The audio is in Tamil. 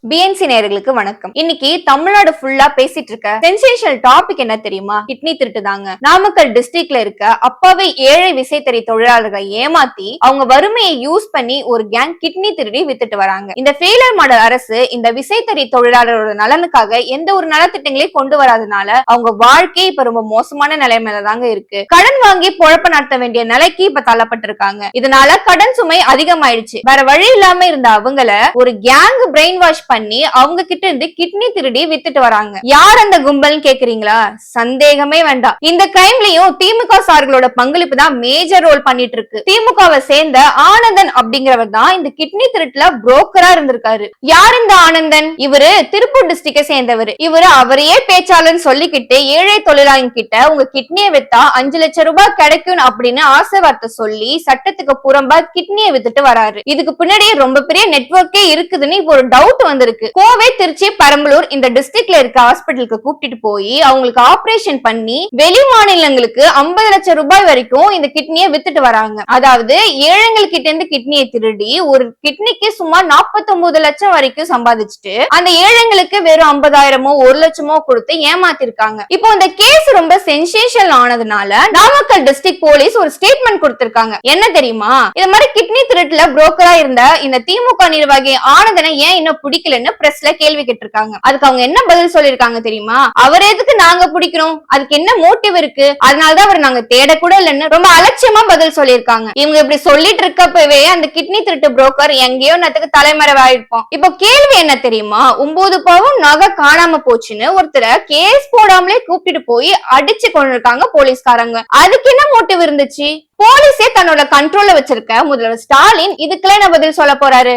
பிஎன்சி நேயர்களுக்கு வணக்கம். இன்னைக்கு தமிழ்நாடு ஃபுல்லா பேசிட்டு இருக்க சென்சேஷனல் டாபிக் என்ன தெரியுமா? கிட்னி திருட்டு தாங்க. நாமக்கல் டிஸ்ட்ரிக்ட்ல இருக்க அப்பாவி ஏழை விசைத்தறி தொழிலாளர்களை ஏமாத்தி அவங்க வறுமையை யூஸ் பண்ணி ஒரு கேங் கிட்னி திருடி வித்துட்டு வராங்க. இந்த ஃபெயிலர் மாடல் அரசு இந்த விசைத்தறி தொழிலாளரோட நலனுக்காக எந்த ஒரு நலத்திட்டங்களையும் கொண்டு வராதனால அவங்க வாழ்க்கை இப்ப ரொம்ப மோசமான நிலைமையில தாங்க இருக்கு. கடன் வாங்கி பொழப்ப நடத்த வேண்டிய நிலைக்கு இப்ப தள்ளப்பட்டிருக்காங்க. இதனால கடன் சுமை அதிகமாயிடுச்சு. வேற வழி இல்லாம இருந்த அவங்கள ஒரு கேங் பிரெயின் வாஷ் பண்ணி அவங்க கிட்ட இருந்து கிட்னி திருடி வித்துட்டு வராங்க. யார் அந்த கும்பல் கேக்குறீங்களா? சந்தேகமே வேண்டாம். இந்த கிரைம்லயும் திமுக சார்களோட பங்களிப்பு தான் மேஜர் ரோல் பண்ணிட்டு இருக்கு. திமுகவை சேர்ந்த ஆனந்தன் அப்படிங்கிறவர் தான் இந்த கிட்னி திருட்டுல புரோக்கரா இருந்திருக்காரு. யார் இந்த ஆனந்தன்? இவரு திருப்பூர் டிஸ்ட்ரிக்டை சேர்ந்தவர். இவரு அவரையே பேச்சாளர் சொல்லிக்கிட்டு ஏழை தொழிலாளி கிட்ட உங்க கிட்னியை வித்தா 5 லட்சம் ரூபாய் கிடைக்கும் அப்படின்னு ஆசை வார்த்தை சொல்லி சட்டத்துக்கு புறம்பா கிட்னியை வித்துட்டு வராரு. இதுக்கு பின்னாடியே ரொம்ப பெரிய நெட்வொர்க்கே இருக்குதுன்னு இப்போ ஒரு டவுட் வந்திருக்கு. கோவை, திருச்சி, பெரம்பலூர் இந்த டிஸ்ட்ரிக்ட்ல இருக்க ஹாஸ்பிட்டலுக்கு கூட்டிட்டு போய் அவங்களுக்கு ஆபரேஷன் பண்ணி வெளி மாநிலங்களுக்கு 50 லட்சம் ரூபாய் வரைக்கும் இந்த கிட்னியை வித்துட்டு வராங்க. அதாவது ஏழைகள் கிட்ட இருந்து கிட்னியை திருடி ஒரு கிட்னிக்கு சுமார் 49 லட்சம் வரைக்கும் சம்பாதிச்சுட்டு அந்த ஏழைங்களுக்கு வெறும் 50,000மோ 1 லட்சமோ கொடுத்து ஏமாத்திருக்காங்க. இப்போ இந்த கேஸ் ரொம்ப சென்சேஷனல் ஆனதுனால நாமக்கல் டிஸ்ட்ரிக்ட் போலீஸ் ஒரு ஸ்டேட்மெண்ட் கொடுத்திருக்காங்க. என்ன தெரியுமா? இந்த மாதிரி கிட்னி திருட்டுல புரோக்கரா இருந்த இந்த திமுக நிர்வாகி ஆனந்தனை ஏன் இன்னும் பிடிக்கலன்னு பிரஸ்ல கேள்வி கேட்டிருக்காங்க. அதுக்கு அவங்க என்ன பதில் சொல்லிருக்காங்க தெரியுமா? அவர் எதுக்கு நாங்க பிடிக்கிறோம், அதுக்கு என்ன மோட்டிவ் இருக்கு, அதனாலதான் அவர் நாங்க தேட கூட இல்லைன்னு ரொம்ப அலட்சியமா பதில் சொல்லியிருக்காங்க. இவங்க இப்படி சொல்லிட்டு இருக்கப்பவே அந்த கிட்னி திருட்டு புரோக்கர் எங்கேயோ நேரத்துக்கு தலைமறைவாயிருப்போம். இப்போ கேள்வி என்ன தெரியுமா? 9 பவுன் நகை காணாம போச்சுன்னு ஒருத்தரை கேஸ் போடாமலே கூப்பிட்டு போய் அடிச்சு கொண்டிருக்காங்க போலீஸ்காரங்க. அதுக்கு என்ன மோட்டிவ் இருந்துச்சு? போலீஸே தன்னோட கண்ட்ரோல்ல வச்சிருக்க முதல்வர் ஸ்டாலின் இதுக்கெல்லாம் என்ன பதில் சொல்ல போறாரு?